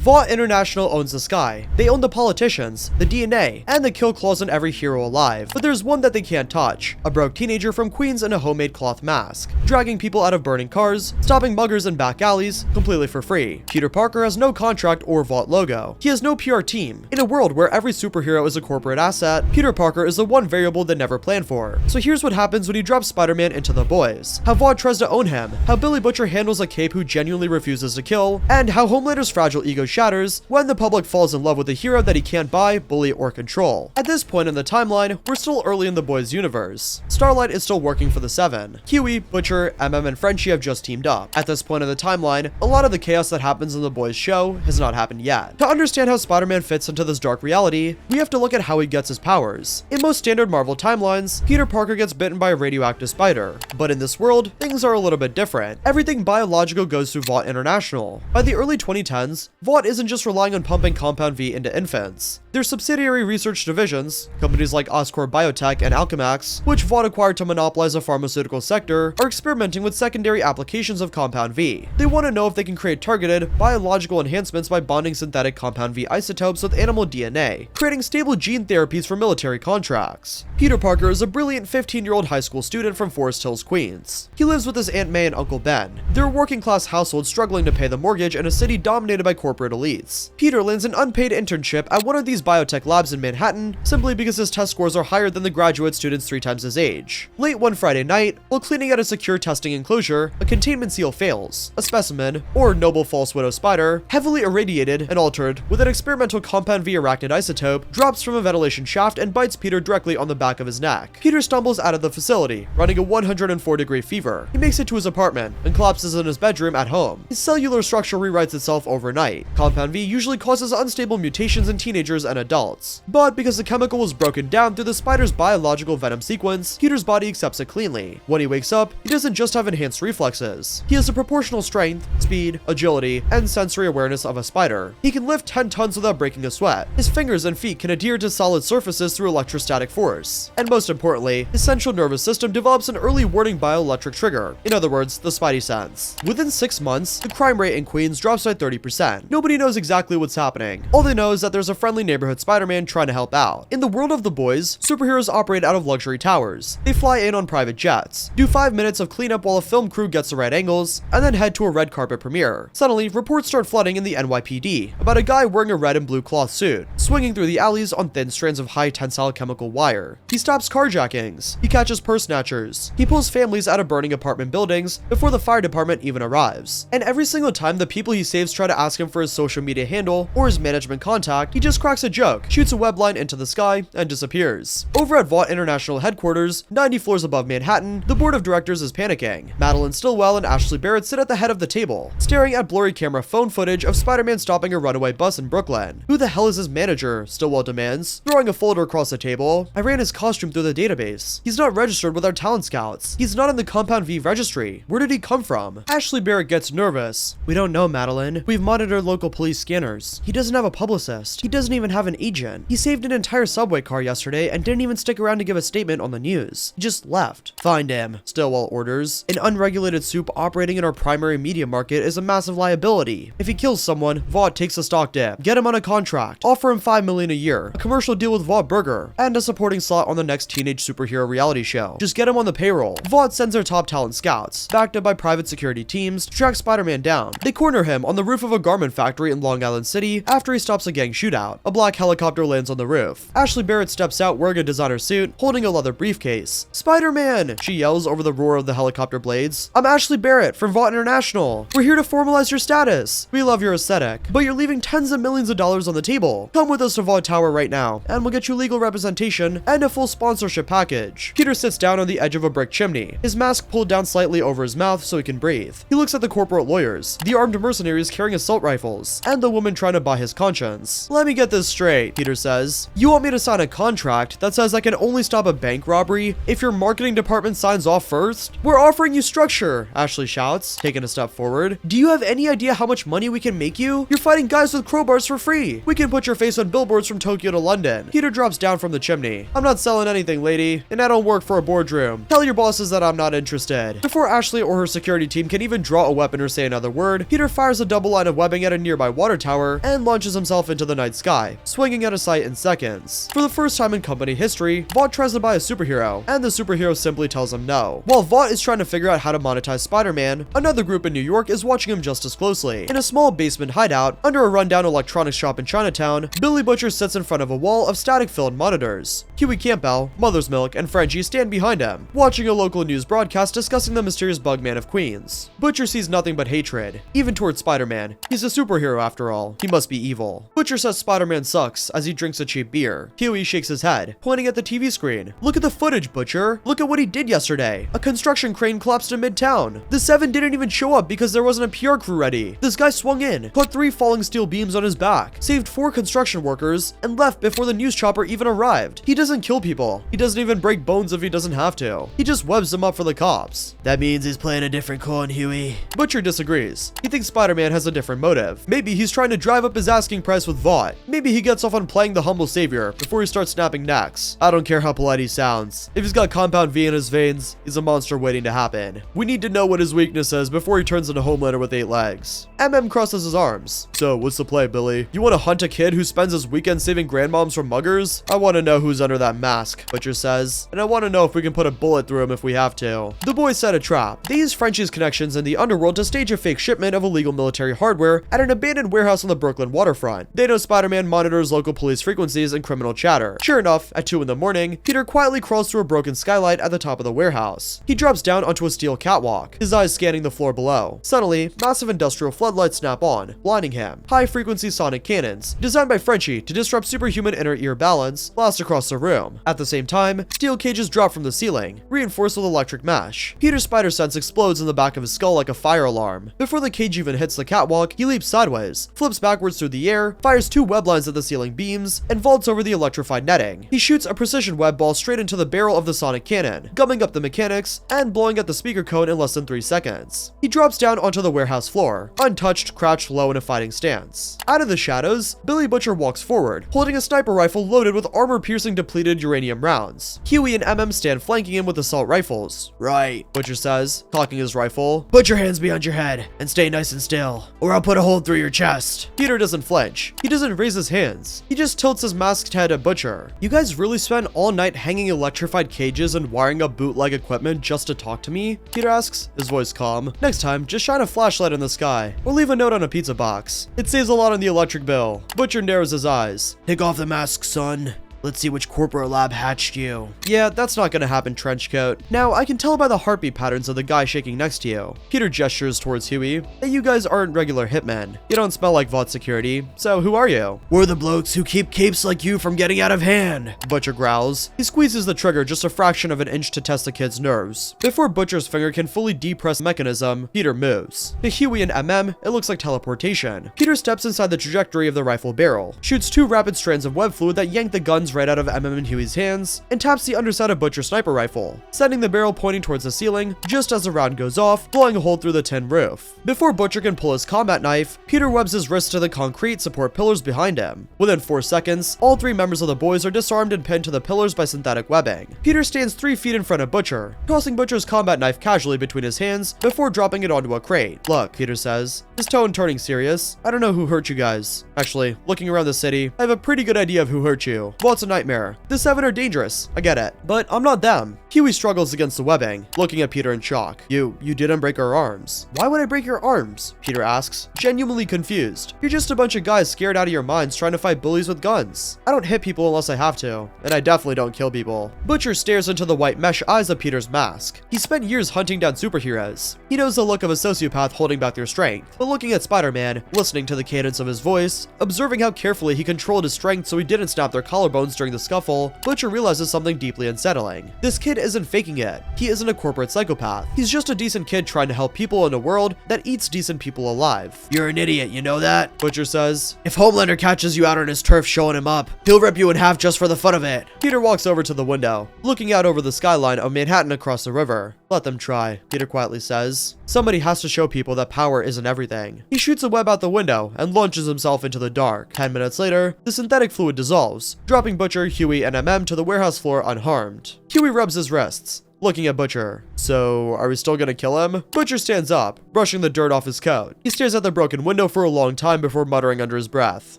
Vought International owns the sky. They own the politicians, the DNA, and the kill clause on every hero alive. But there's one that they can't touch: a broke teenager from Queens in a homemade cloth mask, dragging people out of burning cars, stopping muggers in back alleys, completely for free. Peter Parker has no contract or Vought logo. He has no PR team. In a world where every superhero is a corporate asset, Peter Parker is the one variable they never planned for. So here's what happens when he drops Spider-Man into the boys. How Vought tries to own him, how Billy Butcher handles a cape who genuinely refuses to kill, and how Homelander's fragile ego shatters when the public falls in love with a hero that he can't buy, bully, or control. At this point in the timeline, we're still early in the boys' universe. Starlight is still working for the Seven. Huey, Butcher, MM, and Frenchie have just teamed up. At this point in the timeline, a lot of the chaos that happens in the boys' show has not happened yet. To understand how Spider-Man fits into this dark reality, we have to look at how he gets his powers. In most standard Marvel timelines, Peter Parker gets bitten by a radioactive spider. But in this world, things are a little bit different. Everything biological goes through Vought International. By the early 2010s, Vought isn't just relying on pumping Compound V into infants. Their subsidiary research divisions, companies like Oscorp Biotech and Alchemax, which Vought acquired to monopolize the pharmaceutical sector, are experimenting with secondary applications of Compound V. They want to know if they can create targeted, biological enhancements by bonding synthetic Compound V isotopes with animal DNA, creating stable gene therapies for military contracts. Peter Parker is a brilliant 15-year-old high school student from Forest Hills, Queens. He lives with his Aunt May and Uncle Ben. They're a working-class household struggling to pay the mortgage in a city dominated by corporate elites. Peter lands an unpaid internship at one of these biotech labs in Manhattan simply because his test scores are higher than the graduate students 3 times his age. Late one Friday night, while cleaning at a secure testing enclosure, a containment seal fails. A specimen, or noble false widow spider, heavily irradiated and altered with an experimental Compound V arachnid isotope, drops from a ventilation shaft and bites Peter directly on the back of his neck. Peter stumbles out of the facility, running a 104-degree fever. He makes it to his apartment and collapses in his bedroom at home. His cellular structure rewrites itself overnight. Compound V usually causes unstable mutations in teenagers and adults, but because the chemical was broken down through the spider's biological venom sequence, Peter's body accepts it cleanly. When he wakes up, he doesn't just have enhanced reflexes. He has the proportional strength, speed, agility, and sensory awareness of a spider. He can lift 10 tons without breaking a sweat. His fingers and feet can adhere to solid surfaces through electrostatic force. And most importantly, his central nervous system develops an early warning bioelectric trigger. In other words, the Spidey sense. Within 6 months, the crime rate in Queens drops by 30%. Nobody knows exactly what's happening. All they know is that there's a friendly neighborhood Spider-Man trying to help out. In the world of the boys, superheroes operate out of luxury towers. They fly in on private jets, do 5 minutes of cleanup while a film crew gets the right angles, and then head to a red carpet premiere. Suddenly, reports start flooding in the NYPD about a guy wearing a red and blue cloth suit, swinging through the alleys on thin strands of high tensile chemical wire. He stops carjackings. He catches purse snatchers. He pulls families out of burning apartment buildings before the fire department even arrives. And every single time the people he saves try to ask him for his social media handle or his management contact, he just cracks a joke, shoots a web line into the sky, and disappears. Over at Vought International headquarters, 90 floors above Manhattan, the board of directors is panicking. Madeline Stillwell and Ashley Barrett sit at the head of the table, staring at blurry camera phone footage of Spider-Man stopping a runaway bus in Brooklyn. Who the hell is his manager? Stillwell demands, throwing a folder across the table. I ran his costume through the database. He's not registered with our talent scouts. He's not in the Compound V registry. Where did he come from? Ashley Barrett gets nervous. We don't know, Madeline. We've monitored local police scanners. He doesn't have a publicist. He doesn't even have an agent. He saved an entire subway car yesterday and didn't even stick around to give a statement on the news. He just left. Find him, Stillwell orders. An unregulated soup operating in our primary media market is a massive liability. If he kills someone, Vought takes a stock dip. Get him on a contract. Offer him $5 million a year. A commercial deal with Vought Burger. And a supporting slot on the next teenage superhero reality show. Just get him on the payroll. Vought sends their top talent scouts, backed up by private security teams, to track Spider-Man down. They corner him on the roof of a garment factory in Long Island City after he stops a gang shootout. A black helicopter lands on the roof. Ashley Barrett steps out wearing a designer suit, holding a leather briefcase. Spider-Man! She yells over the roar of the helicopter blades. I'm Ashley Barrett from Vought International. We're here to formalize your status. We love your aesthetic, but you're leaving tens of millions of dollars on the table. Come with us to Vought Tower right now, and we'll get you legal representation and a full sponsorship package. Peter sits down on the edge of a brick chimney, his mask pulled down slightly over his mouth so he can breathe. He looks at the corporate lawyers, the armed mercenaries carrying assault rifles, and the woman trying to buy his conscience. Let me get this straight, Peter says. You want me to sign a contract that says I can only stop a bank robbery if your marketing department signs off first? We're offering you structure, Ashley shouts, taking a step forward. Do you have any idea how much money we can make you? You're fighting guys with crowbars for free. We can put your face on billboards from Tokyo to London. Peter drops down from the chimney. I'm not selling anything, lady, and I don't work for a boardroom. Tell your bosses that I'm not interested. Before Ashley or her security team can even draw a weapon or say another word, Peter fires a double line of webbing at a nearby nearby water tower and launches himself into the night sky, swinging out of sight in seconds. For the first time in company history, Vought tries to buy a superhero, and the superhero simply tells him no. While Vought is trying to figure out how to monetize Spider-Man, another group in New York is watching him just as closely. In a small basement hideout, under a rundown electronics shop in Chinatown, Billy Butcher sits in front of a wall of static-filled monitors. Huey Campbell, Mother's Milk, and Frenchie stand behind him, watching a local news broadcast discussing the mysterious Bugman of Queens. Butcher sees nothing but hatred, even towards Spider-Man. He's a superhero after all. He must be evil. Butcher says Spider-Man sucks as he drinks a cheap beer. Huey shakes his head, pointing at the TV screen. Look at the footage, Butcher. Look at what he did yesterday. A construction crane collapsed in midtown. The Seven didn't even show up because there wasn't a PR crew ready. This guy swung in, caught 3 falling steel beams on his back, saved 4 construction workers, and left before the news chopper even arrived. He doesn't kill people. He doesn't even break bones if he doesn't have to. He just webs them up for the cops. That means he's playing a different con, Huey. Butcher disagrees. He thinks Spider-Man has a different motive. Maybe he's trying to drive up his asking price with Vought. Maybe he gets off on playing the humble savior before he starts snapping necks. I don't care how polite he sounds. If he's got compound V in his veins, he's a monster waiting to happen. We need to know what his weakness is before he turns into Homelander with 8 legs. MM crosses his arms. So, what's the play, Billy? You want to hunt a kid who spends his weekend saving grandmoms from muggers? I want to know who's under that mask, Butcher says. And I want to know if we can put a bullet through him if we have to. The boys set a trap. They use Frenchie's connections in the underworld to stage a fake shipment of illegal military hardware at an abandoned warehouse on the Brooklyn waterfront. They know Spider-Man monitors local police frequencies and criminal chatter. Sure enough, at 2 in the morning, Peter quietly crawls through a broken skylight at the top of the warehouse. He drops down onto a steel catwalk, his eyes scanning the floor below. Suddenly, massive industrial floodlights snap on, blinding him. High-frequency sonic cannons, designed by Frenchie to disrupt superhuman inner ear balance, blast across the room. At the same time, steel cages drop from the ceiling, reinforced with electric mesh. Peter's spider sense explodes in the back of his skull like a fire alarm. Before the cage even hits the catwalk, he leaps sideways, flips backwards through the air, fires 2 web lines at the ceiling beams, and vaults over the electrified netting. He shoots a precision web ball straight into the barrel of the sonic cannon, gumming up the mechanics and blowing at the speaker cone in less than 3 seconds. He drops down onto the warehouse floor, untouched, crouched low in a fighting stance. Out of the shadows, Billy Butcher walks forward, holding a sniper rifle loaded with armor-piercing depleted uranium rounds. Huey and MM stand flanking him with assault rifles. Right, Butcher says, cocking his rifle. Put your hands behind your head and stay nice and still, or I'll put a hole through your chest. Peter doesn't flinch. He doesn't raise his hands. He just tilts his masked head at Butcher. You guys really spent all night hanging electrified cages and wiring up bootleg equipment just to talk to me? Peter asks, his voice calm. Next time, just shine a flashlight in the sky, or leave a note on a pizza box. It saves a lot on the electric bill. Butcher narrows his eyes. Take off the mask, son. Let's see which corporate lab hatched you. Yeah, that's not gonna happen, Trenchcoat. Now, I can tell by the heartbeat patterns of the guy shaking next to you. Peter gestures towards Huey that you guys aren't regular hitmen. You don't smell like Vought security, so who are you? We're the blokes who keep capes like you from getting out of hand, Butcher growls. He squeezes the trigger just a fraction of an inch to test the kid's nerves. Before Butcher's finger can fully depress the mechanism, Peter moves. To Huey and MM, it looks like teleportation. Peter steps inside the trajectory of the rifle barrel, shoots 2 rapid strands of web fluid that yank the guns right out of MM and Huey's hands, and taps the underside of Butcher's sniper rifle, sending the barrel pointing towards the ceiling just as the round goes off, blowing a hole through the tin roof. Before Butcher can pull his combat knife, Peter webs his wrist to the concrete support pillars behind him. Within 4 seconds, all 3 members of the boys are disarmed and pinned to the pillars by synthetic webbing. Peter stands 3 feet in front of Butcher, tossing Butcher's combat knife casually between his hands before dropping it onto a crate. Look, Peter says, his tone turning serious, I don't know who hurt you guys. Actually, looking around the city, I have a pretty good idea of who hurt you. Vaught's a nightmare. The 7 are dangerous, I get it, but I'm not them. Huey struggles against the webbing, looking at Peter in shock. You didn't break our arms. Why would I break your arms? Peter asks, genuinely confused. You're just a bunch of guys scared out of your minds trying to fight bullies with guns. I don't hit people unless I have to, and I definitely don't kill people. Butcher stares into the white mesh eyes of Peter's mask. He spent years hunting down superheroes. He knows the look of a sociopath holding back their strength, but looking at Spider-Man, listening to the cadence of his voice, observing how carefully he controlled his strength so he didn't snap their collarbones during the scuffle, Butcher realizes something deeply unsettling. This kid isn't faking it. He isn't a corporate psychopath. He's just a decent kid trying to help people in a world that eats decent people alive. You're an idiot, you know that? Butcher says. If Homelander catches you out on his turf showing him up, he'll rip you in half just for the fun of it. Peter walks over to the window, looking out over the skyline of Manhattan across the river. Let them try, Peter quietly says. Somebody has to show people that power isn't everything. He shoots a web out the window and launches himself into the dark. 10 minutes later, the synthetic fluid dissolves, dropping Butcher, Huey, and MM to the warehouse floor unharmed. Huey rubs his wrists, looking at Butcher. So, are we still gonna kill him? Butcher stands up, brushing the dirt off his coat. He stares at the broken window for a long time before muttering under his breath.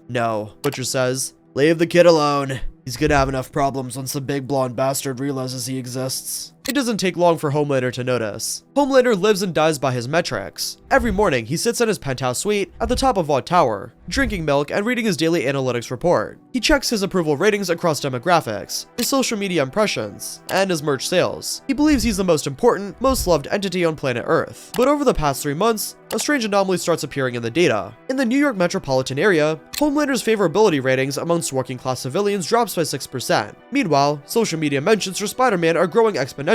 No, Butcher says. Leave the kid alone. He's gonna have enough problems once the big blonde bastard realizes he exists. It doesn't take long for Homelander to notice. Homelander lives and dies by his metrics. Every morning, he sits in his penthouse suite at the top of Vought Tower, drinking milk and reading his daily analytics report. He checks his approval ratings across demographics, his social media impressions, and his merch sales. He believes he's the most important, most loved entity on planet Earth. But over the past 3 months, a strange anomaly starts appearing in the data. In the New York metropolitan area, Homelander's favorability ratings amongst working-class civilians drops by 6%. Meanwhile, social media mentions for Spider-Man are growing exponentially.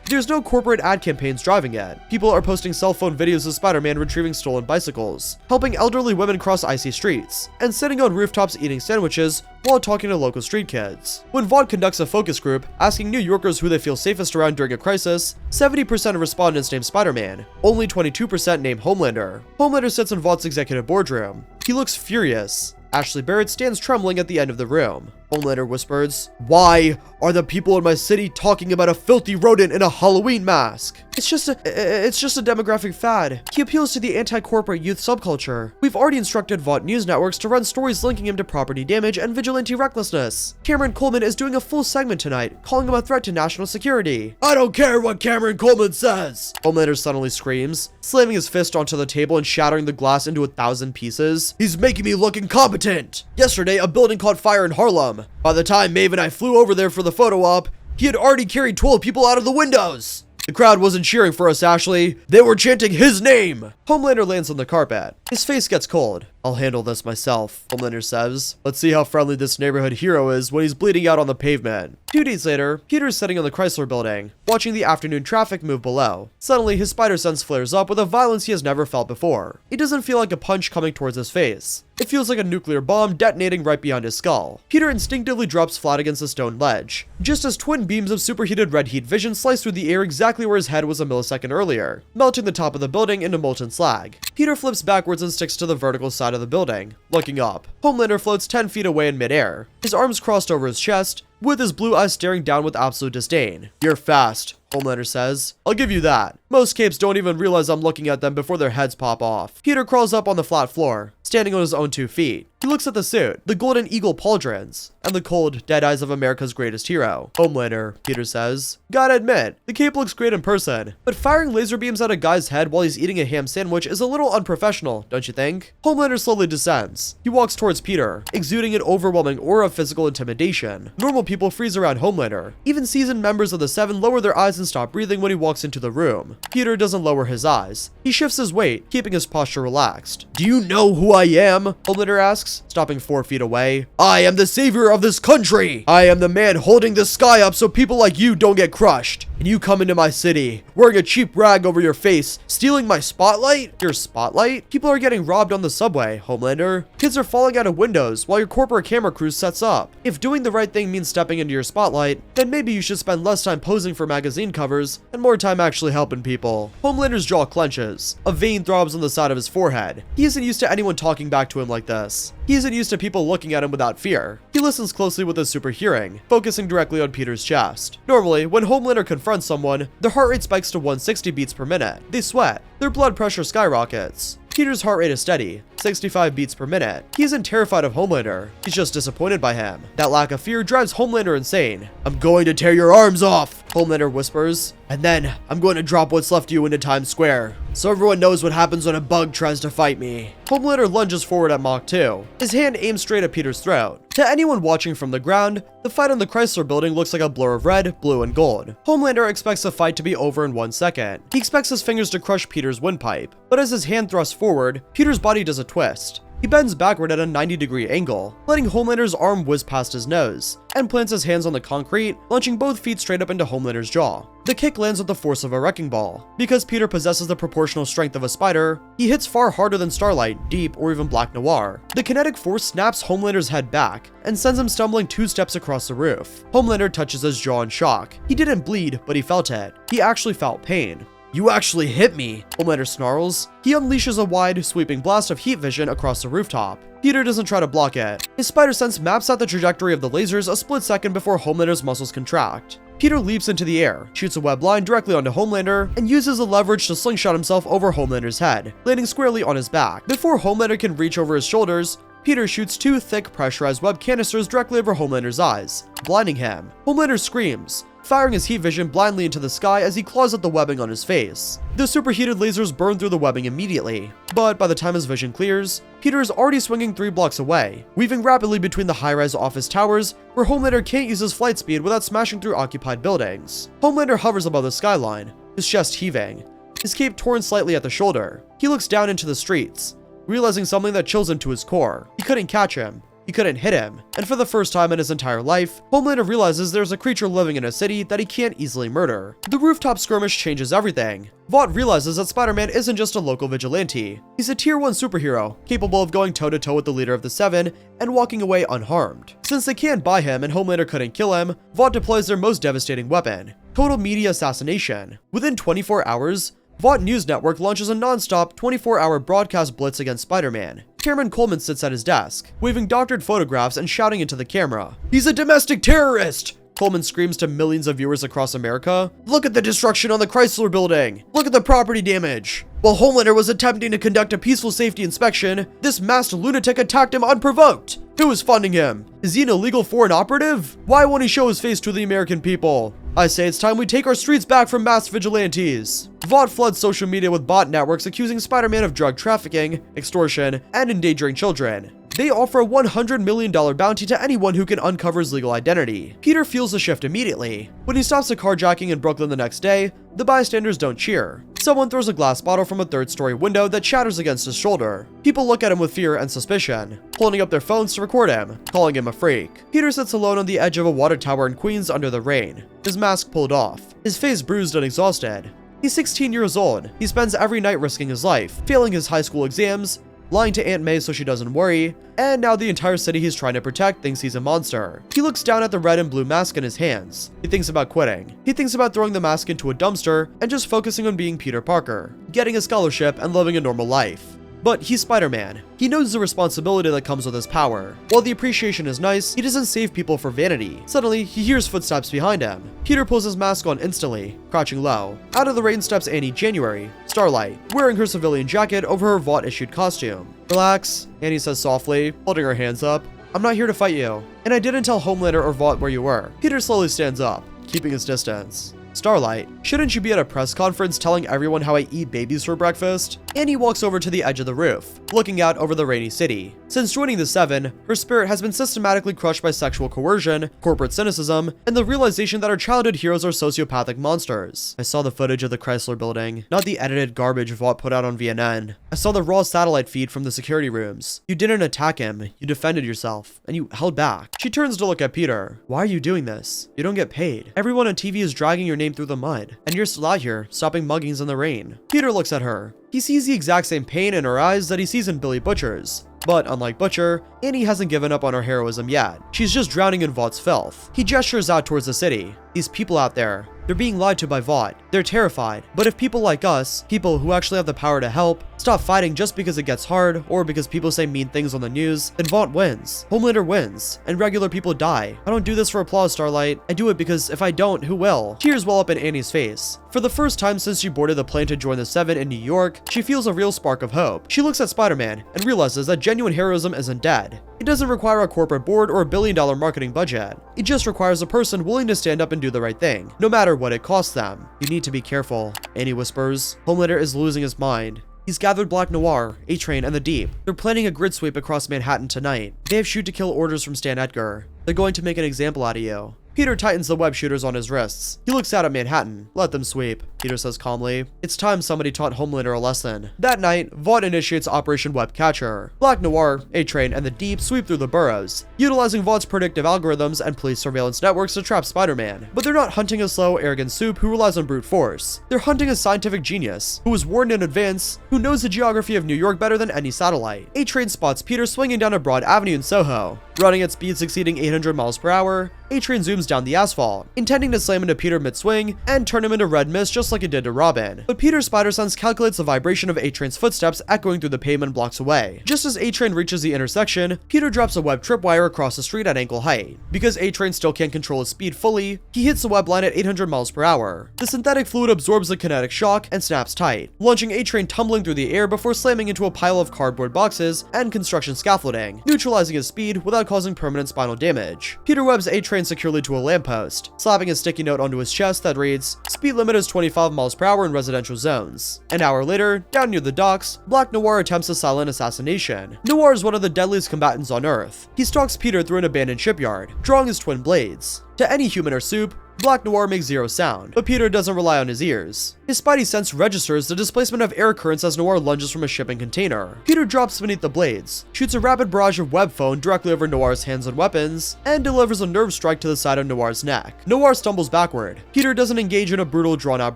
There's no corporate ad campaigns driving it. People are posting cell phone videos of Spider-Man retrieving stolen bicycles, helping elderly women cross icy streets, and sitting on rooftops eating sandwiches while talking to local street kids. When Vought conducts a focus group asking New Yorkers who they feel safest around during a crisis, 70% of respondents name Spider-Man, only 22% name Homelander. Homelander sits in Vaught's executive boardroom. He looks furious. Ashley Barrett stands trembling at the end of the room. Homelander whispers, "Why are the people in my city talking about a filthy rodent in a Halloween mask? It's just a demographic fad. He appeals to the anti-corporate youth subculture. We've already instructed Vought news networks to run stories linking him to property damage and vigilante recklessness. Cameron Coleman is doing a full segment tonight, calling him a threat to national security." "I don't care what Cameron Coleman says!" Homelander suddenly screams, slamming his fist onto the table and shattering the glass into 1,000 pieces. "He's making me look incompetent! Yesterday, a building caught fire in Harlem. By the time Maeve and I flew over there for the photo op, he had already carried 12 people out of the windows. The crowd wasn't cheering for us, Ashley. They were chanting his name." Homelander lands on the carpet. His face gets cold. "I'll handle this myself," Homelander says. "Let's see how friendly this neighborhood hero is when he's bleeding out on the pavement." 2 days later, Peter's sitting on the Chrysler building, watching the afternoon traffic move below. Suddenly, his spider sense flares up with a violence he has never felt before. It doesn't feel like a punch coming towards his face. It feels like a nuclear bomb detonating right behind his skull. Peter instinctively drops flat against a stone ledge, just as twin beams of superheated red heat vision slice through the air exactly where his head was a millisecond earlier, melting the top of the building into molten slag. Peter flips backwards and sticks to the vertical side of the building, looking up. Homelander floats 10 feet away in midair, his arms crossed over his chest, with his blue eyes staring down with absolute disdain. "You're fast," Homelander says. "I'll give you that. Most capes don't even realize I'm looking at them before their heads pop off." Peter crawls up on the flat floor, standing on his own 2 feet. He looks at the suit, the golden eagle pauldrons, and the cold, dead eyes of America's greatest hero. "Homelander," Peter says. "Gotta admit, the cape looks great in person, but firing laser beams at a guy's head while he's eating a ham sandwich is a little unprofessional, don't you think?" Homelander slowly descends. He walks towards Peter, exuding an overwhelming aura of physical intimidation. Normal people freeze around Homelander. Even seasoned members of the Seven lower their eyes and stop breathing when he walks into the room. Peter doesn't lower his eyes. He shifts his weight, keeping his posture relaxed. "Do you know who I am?" Homelander asks, stopping 4 feet away. "I am the savior of this country! I am the man holding the sky up so people like you don't get crushed. And you come into my city, wearing a cheap rag over your face, stealing my spotlight?" "Your spotlight? People are getting robbed on the subway, Homelander. Kids are falling out of windows while your corporate camera crew sets up. If doing the right thing means stepping into your spotlight, then maybe you should spend less time posing for magazine covers and more time actually helping people." Homelander's jaw clenches. A vein throbs on the side of his forehead. He isn't used to anyone talking back to him like this. He isn't used to people looking at him without fear. He listens closely with his super hearing, focusing directly on Peter's chest. Normally, when Homelander confronts someone, their heart rate spikes to 160 beats per minute. They sweat. Their blood pressure skyrockets. Peter's heart rate is steady, 65 beats per minute. He isn't terrified of Homelander. He's just disappointed by him. That lack of fear drives Homelander insane. "I'm going to tear your arms off," Homelander whispers. "And then I'm going to drop what's left of you into Times Square, so everyone knows what happens when a bug tries to fight me." Homelander lunges forward at Mach 2. His hand aims straight at Peter's throat. To anyone watching from the ground, the fight on the Chrysler building looks like a blur of red, blue, and gold. Homelander expects the fight to be over in 1 second. He expects his fingers to crush Peter's windpipe, but as his hand thrusts forward, Peter's body does a twist. He bends backward at a 90-degree angle, letting Homelander's arm whiz past his nose, and plants his hands on the concrete, launching both feet straight up into Homelander's jaw. The kick lands with the force of a wrecking ball. Because Peter possesses the proportional strength of a spider, he hits far harder than Starlight, Deep, or even Black Noir. The kinetic force snaps Homelander's head back, and sends him stumbling 2 steps across the roof. Homelander touches his jaw in shock. He didn't bleed, but he felt it. He actually felt pain. "You actually hit me," Homelander snarls. He unleashes a wide, sweeping blast of heat vision across the rooftop. Peter doesn't try to block it. His spider sense maps out the trajectory of the lasers a split second before Homelander's muscles contract. Peter leaps into the air, shoots a web line directly onto Homelander, and uses the leverage to slingshot himself over Homelander's head, landing squarely on his back. Before Homelander can reach over his shoulders, Peter shoots 2 thick pressurized web canisters directly over Homelander's eyes, blinding him. Homelander screams, firing his heat vision blindly into the sky as he claws at the webbing on his face. The superheated lasers burn through the webbing immediately, but by the time his vision clears, Peter is already swinging 3 blocks away, weaving rapidly between the high-rise office towers where Homelander can't use his flight speed without smashing through occupied buildings. Homelander hovers above the skyline, his chest heaving, his cape torn slightly at the shoulder. He looks down into the streets, realizing something that chills him to his core. He couldn't catch him. He couldn't hit him, and for the first time in his entire life, Homelander realizes there's a creature living in a city that he can't easily murder. The rooftop skirmish changes everything. Vought realizes that Spider-Man isn't just a local vigilante. He's a tier 1 superhero, capable of going toe-to-toe with the leader of the Seven and walking away unharmed. Since they can't buy him and Homelander couldn't kill him, Vought deploys their most devastating weapon, total media assassination. Within 24 hours, Vought News Network launches a non-stop 24-hour broadcast blitz against Spider-Man. Cameron Coleman sits at his desk, waving doctored photographs and shouting into the camera, "He's a domestic terrorist!" Coleman screams to millions of viewers across America, "Look at the destruction on the Chrysler building! Look at the property damage! While Homelander was attempting to conduct a peaceful safety inspection, this masked lunatic attacked him unprovoked! Who is funding him? Is he an illegal foreign operative? Why won't he show his face to the American people? I say it's time we take our streets back from masked vigilantes." Vought floods social media with bot networks accusing Spider-Man of drug trafficking, extortion, and endangering children. They offer a $100 million bounty to anyone who can uncover his legal identity. Peter feels the shift immediately. When he stops a carjacking in Brooklyn the next day, the bystanders don't cheer. Someone throws a glass bottle from a 3rd-story window that shatters against his shoulder. People look at him with fear and suspicion, holding up their phones to record him, calling him a freak. Peter sits alone on the edge of a water tower in Queens under the rain, his mask pulled off, his face bruised and exhausted. He's 16 years old. He spends every night risking his life, failing his high school exams, lying to Aunt May so she doesn't worry, and now the entire city he's trying to protect thinks he's a monster. He looks down at the red and blue mask in his hands. He thinks about quitting. He thinks about throwing the mask into a dumpster and just focusing on being Peter Parker, getting a scholarship and living a normal life. But he's Spider-Man. He knows the responsibility that comes with his power. While the appreciation is nice, he doesn't save people for vanity. Suddenly, he hears footsteps behind him. Peter pulls his mask on instantly, crouching low. Out of the rain steps Annie January, Starlight, wearing her civilian jacket over her Vought-issued costume. "Relax," Annie says softly, holding her hands up. "I'm not here to fight you. And I didn't tell Homelander or Vought where you were." Peter slowly stands up, keeping his distance. "Starlight, shouldn't you be at a press conference telling everyone how I eat babies for breakfast?" Annie walks over to the edge of the roof, looking out over the rainy city. Since joining the Seven, her spirit has been systematically crushed by sexual coercion, corporate cynicism, and the realization that our childhood heroes are sociopathic monsters. "I saw the footage of the Chrysler building, not the edited garbage Vought put out on VNN. I saw the raw satellite feed from the security rooms. You didn't attack him, you defended yourself, and you held back." She turns to look at Peter. "Why are you doing this? You don't get paid. Everyone on TV is dragging your name through the mud, and you're still out here, stopping muggings in the rain." Peter looks at her. He sees the exact same pain in her eyes that he sees in Billy Butcher's. But unlike Butcher, Annie hasn't given up on her heroism yet. She's just drowning in Vaught's filth. He gestures out towards the city. These people out there, they're being lied to by Vought. They're terrified. But if people like us, people who actually have the power to help, stop fighting just because it gets hard or because people say mean things on the news, then Vought wins. Homelander wins, and regular people die. I don't do this for applause, Starlight. I do it because if I don't, who will? Tears well up in Annie's face. For the first time since she boarded the plane to join the Seven in New York, she feels a real spark of hope. She looks at Spider-Man and realizes that genuine heroism isn't dead. It doesn't require a corporate board or a billion-dollar marketing budget. It just requires a person willing to stand up and do the right thing, no matter what it costs them. "You need to be careful," Annie whispers. "Homelander is losing his mind. He's gathered Black Noir, A-Train, and the Deep. They're planning a grid sweep across Manhattan tonight. They have shoot-to-kill orders from Stan Edgar. They're going to make an example out of you." Peter tightens the web shooters on his wrists. He looks out at Manhattan. "Let them sweep," Peter says calmly. It's time somebody taught Homelander a lesson. That night, Vought initiates Operation Web Catcher. Black Noir, A-Train, and the Deep sweep through the boroughs, utilizing Vaught's predictive algorithms and police surveillance networks to trap Spider-Man. But they're not hunting a slow, arrogant soup who relies on brute force. They're hunting a scientific genius, who was warned in advance, who knows the geography of New York better than any satellite. A-Train spots Peter swinging down a broad avenue in Soho. Running at speeds exceeding 800 miles per hour, A-Train zooms down the asphalt, intending to slam into Peter mid-swing and turn him into red mist just just like it did to Robin. But Peter's spider sense calculates the vibration of A-Train's footsteps echoing through the pavement blocks away. Just as A-Train reaches the intersection, Peter drops a web tripwire across the street at ankle height. Because A-Train still can't control his speed fully, he hits the web line at 800 miles per hour. The synthetic fluid absorbs the kinetic shock and snaps tight, launching A-Train tumbling through the air before slamming into a pile of cardboard boxes and construction scaffolding, neutralizing his speed without causing permanent spinal damage. Peter webs A-Train securely to a lamppost, slapping a sticky note onto his chest that reads, "Speed limit is 25 miles per hour in residential zones." An hour later, down near the docks, Black Noir attempts a silent assassination. Noir is one of the deadliest combatants on Earth. He stalks Peter through an abandoned shipyard, drawing his twin blades. To any human or soup, Black Noir makes zero sound, but Peter doesn't rely on his ears. His spidey sense registers the displacement of air currents as Noir lunges from a shipping container. Peter drops beneath the blades, shoots a rapid barrage of web foam directly over Noir's hands and weapons, and delivers a nerve strike to the side of Noir's neck. Noir stumbles backward. Peter doesn't engage in a brutal drawn-out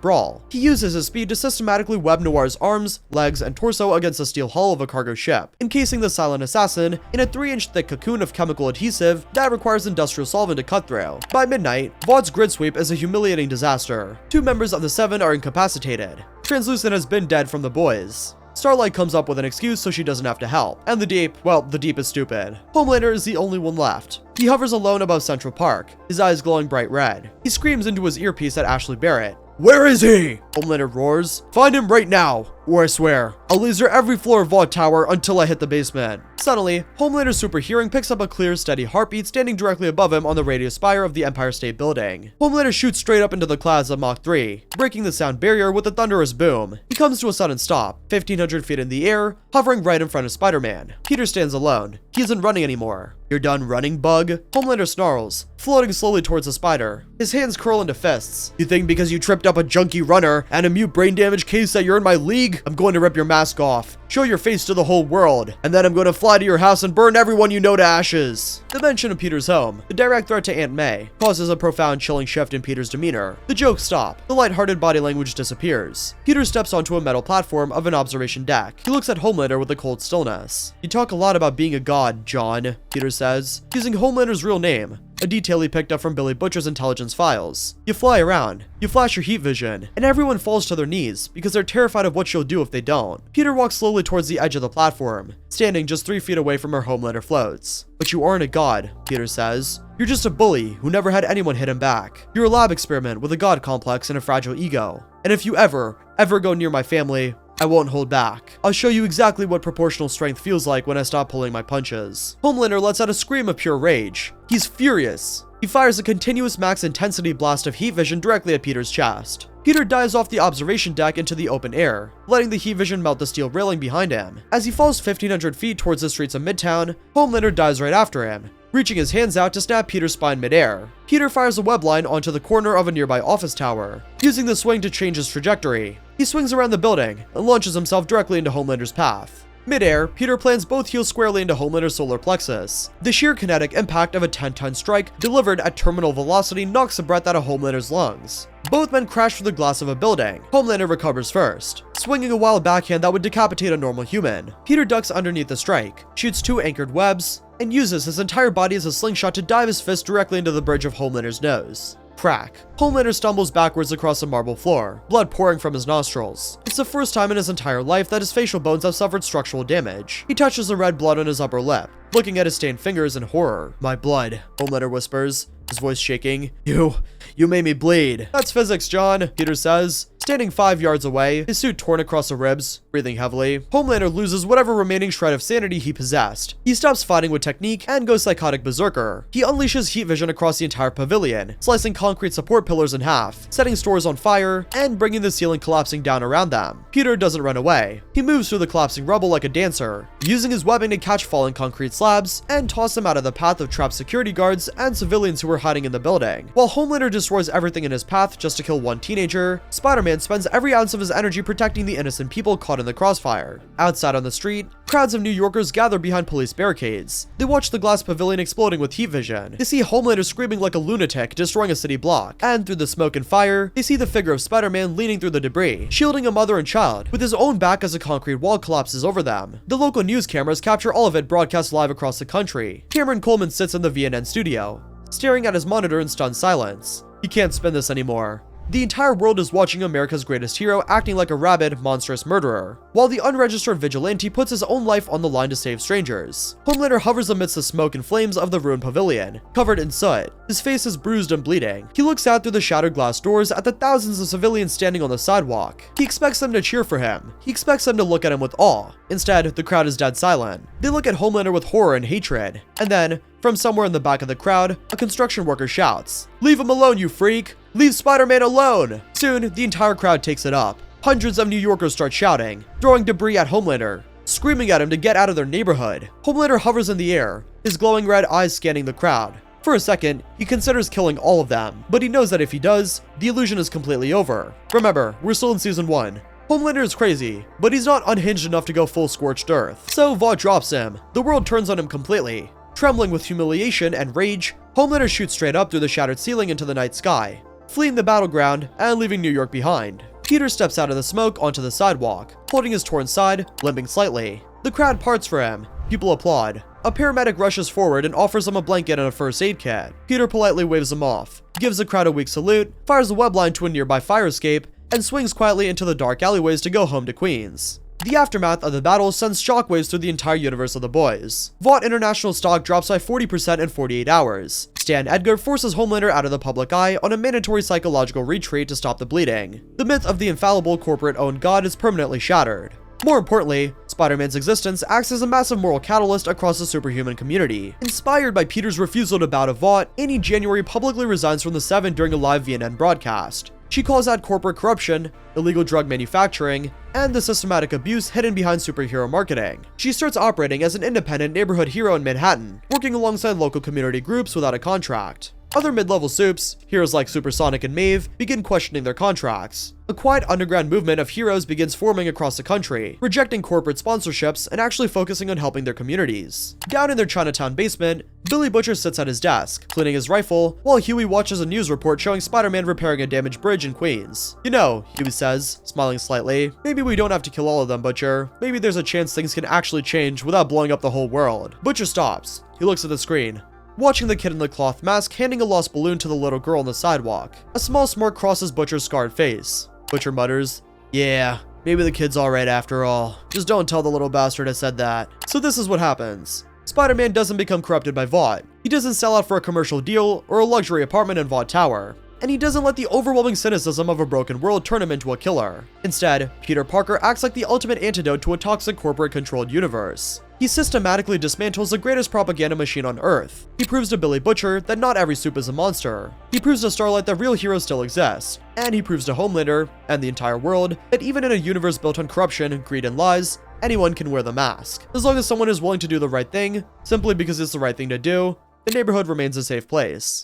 brawl. He uses his speed to systematically web Noir's arms, legs, and torso against the steel hull of a cargo ship, encasing the silent assassin in a 3-inch thick cocoon of chemical adhesive that requires industrial solvent to cut through. By midnight, Vaught's grid sweep is a humiliating disaster. 2 members of the 7 are incapacitated. Translucent has been dead from the boys. Starlight comes up with an excuse so she doesn't have to help. And the Deep, well, the Deep is stupid. Homelander is the only one left. He hovers alone above Central Park, his eyes glowing bright red. He screams into his earpiece at Ashley Barrett. "Where is he?" Homelander roars. "Find him right now, or I swear, I'll laser every floor of Vought Tower until I hit the basement." Suddenly, Homelander's super hearing picks up a clear, steady heartbeat standing directly above him on the radio spire of the Empire State Building. Homelander shoots straight up into the clouds at Mach 3, breaking the sound barrier with a thunderous boom. He comes to a sudden stop, 1,500 feet in the air, hovering right in front of Spider-Man. Peter stands alone. He isn't running anymore. "You're done running, bug?" Homelander snarls, floating slowly towards the spider. His hands curl into fists. "You think because you tripped up a junky runner and a mute brain damage case that you're in my league? I'm going to rip your mask off, show your face to the whole world, and then I'm going to fly to your house and burn everyone you know to ashes." The mention of Peter's home, the direct threat to Aunt May, causes a profound chilling shift in Peter's demeanor. The jokes stop. The lighthearted body language disappears. Peter steps onto a metal platform of an observation deck. He looks at Homelander with a cold stillness. "You talk a lot about being a god, John," Peter says, using Homelander's real name, a detail he picked up from Billy Butcher's intelligence files. "You fly around, you flash your heat vision, and everyone falls to their knees because they're terrified of what you'll do if they don't." Peter walks slowly towards the edge of the platform, standing just 3 feet away from where Homelander floats. "But you aren't a god," Peter says. "You're just a bully who never had anyone hit him back. You're a lab experiment with a god complex and a fragile ego. And if you ever go near my family, I won't hold back. I'll show you exactly what proportional strength feels like when I stop pulling my punches." Homelander lets out a scream of pure rage. He's furious. He fires a continuous max intensity blast of heat vision directly at Peter's chest. Peter dives off the observation deck into the open air, letting the heat vision melt the steel railing behind him. As he falls 1,500 feet towards the streets of Midtown, Homelander dives right after him, reaching his hands out to snap Peter's spine midair. Peter fires a web line onto the corner of a nearby office tower, using the swing to change his trajectory. He swings around the building and launches himself directly into Homelander's path. Mid-air, Peter plants both heels squarely into Homelander's solar plexus. The sheer kinetic impact of a 10-ton strike delivered at terminal velocity knocks the breath out of Homelander's lungs. Both men crash through the glass of a building. Homelander recovers first, swinging a wild backhand that would decapitate a normal human. Peter ducks underneath the strike, shoots 2 anchored webs, and uses his entire body as a slingshot to dive his fist directly into the bridge of Homelander's nose. Crack. Homelander stumbles backwards across the marble floor, blood pouring from his nostrils. It's the first time in his entire life that his facial bones have suffered structural damage. He touches the red blood on his upper lip, looking at his stained fingers in horror. "My blood," Homelander whispers, his voice shaking. You made me bleed." "That's physics, John," Peter says. Standing 5 yards away, his suit torn across the ribs, breathing heavily, Homelander loses whatever remaining shred of sanity he possessed. He stops fighting with technique and goes psychotic berserker. He unleashes heat vision across the entire pavilion, slicing concrete support pillars in half, setting stores on fire, and bringing the ceiling collapsing down around them. Peter doesn't run away. He moves through the collapsing rubble like a dancer, using his webbing to catch falling concrete slabs and toss them out of the path of trapped security guards and civilians who were hiding in the building. While Homelander destroys everything in his path just to kill one teenager, Spider-Man spends every ounce of his energy protecting the innocent people caught in the crossfire. Outside on the street, crowds of New Yorkers gather behind police barricades. They watch the glass pavilion exploding with heat vision. They see Homelander screaming like a lunatic, destroying a city block. And through the smoke and fire, they see the figure of Spider-Man leaning through the debris, shielding a mother and child, with his own back as a concrete wall collapses over them. The local news cameras capture all of it broadcast live across the country. Cameron Coleman sits in the VNN studio, staring at his monitor in stunned silence. He can't spin this anymore. The entire world is watching America's greatest hero acting like a rabid, monstrous murderer, while the unregistered vigilante puts his own life on the line to save strangers. Homelander hovers amidst the smoke and flames of the ruined pavilion, covered in soot. His face is bruised and bleeding. He looks out through the shattered glass doors at the thousands of civilians standing on the sidewalk. He expects them to cheer for him. He expects them to look at him with awe. Instead, the crowd is dead silent. They look at Homelander with horror and hatred. And then, from somewhere in the back of the crowd, a construction worker shouts, "Leave him alone, you freak! Leave Spider-Man alone!" Soon, the entire crowd takes it up. Hundreds of New Yorkers start shouting, throwing debris at Homelander, screaming at him to get out of their neighborhood. Homelander hovers in the air, his glowing red eyes scanning the crowd. For a second, he considers killing all of them, but he knows that if he does, the illusion is completely over. Remember, we're still in Season 1. Homelander is crazy, but he's not unhinged enough to go full scorched earth. So Vought drops him. The world turns on him completely. Trembling with humiliation and rage, Homelander shoots straight up through the shattered ceiling into the night sky, fleeing the battleground and leaving New York behind. Peter steps out of the smoke onto the sidewalk, holding his torn side, limping slightly. The crowd parts for him. People applaud. A paramedic rushes forward and offers him a blanket and a first aid kit. Peter politely waves him off, gives the crowd a weak salute, fires a web line to a nearby fire escape, and swings quietly into the dark alleyways to go home to Queens. The aftermath of the battle sends shockwaves through the entire universe of the boys. Vought International stock drops by 40% in 48 hours. Stan Edgar forces Homelander out of the public eye on a mandatory psychological retreat to stop the bleeding. The myth of the infallible corporate-owned god is permanently shattered. More importantly, Spider-Man's existence acts as a massive moral catalyst across the superhuman community. Inspired by Peter's refusal to bow to Vought, Annie January publicly resigns from the Seven during a live VNN broadcast. She calls out corporate corruption, illegal drug manufacturing, and the systematic abuse hidden behind superhero marketing. She starts operating as an independent neighborhood hero in Manhattan, working alongside local community groups without a contract. Other mid-level supes, heroes like Supersonic and Maeve, begin questioning their contracts. A quiet underground movement of heroes begins forming across the country, rejecting corporate sponsorships and actually focusing on helping their communities. Down in their Chinatown basement, Billy Butcher sits at his desk, cleaning his rifle, while Huey watches a news report showing Spider-Man repairing a damaged bridge in Queens. "You know," Huey says, smiling slightly, "maybe we don't have to kill all of them, Butcher. Maybe there's a chance things can actually change without blowing up the whole world." Butcher stops. He looks at the screen, watching the kid in the cloth mask handing a lost balloon to the little girl on the sidewalk. A small smirk crosses Butcher's scarred face. Butcher mutters, "Yeah, maybe the kid's alright after all. Just don't tell the little bastard I said that." So this is what happens. Spider-Man doesn't become corrupted by Vought. He doesn't sell out for a commercial deal or a luxury apartment in Vought Tower. And he doesn't let the overwhelming cynicism of a broken world turn him into a killer. Instead, Peter Parker acts like the ultimate antidote to a toxic corporate-controlled universe. He systematically dismantles the greatest propaganda machine on Earth. He proves to Billy Butcher that not every soup is a monster. He proves to Starlight that real heroes still exist. And he proves to Homelander, and the entire world, that even in a universe built on corruption, greed, and lies, anyone can wear the mask. As long as someone is willing to do the right thing, simply because it's the right thing to do, the neighborhood remains a safe place.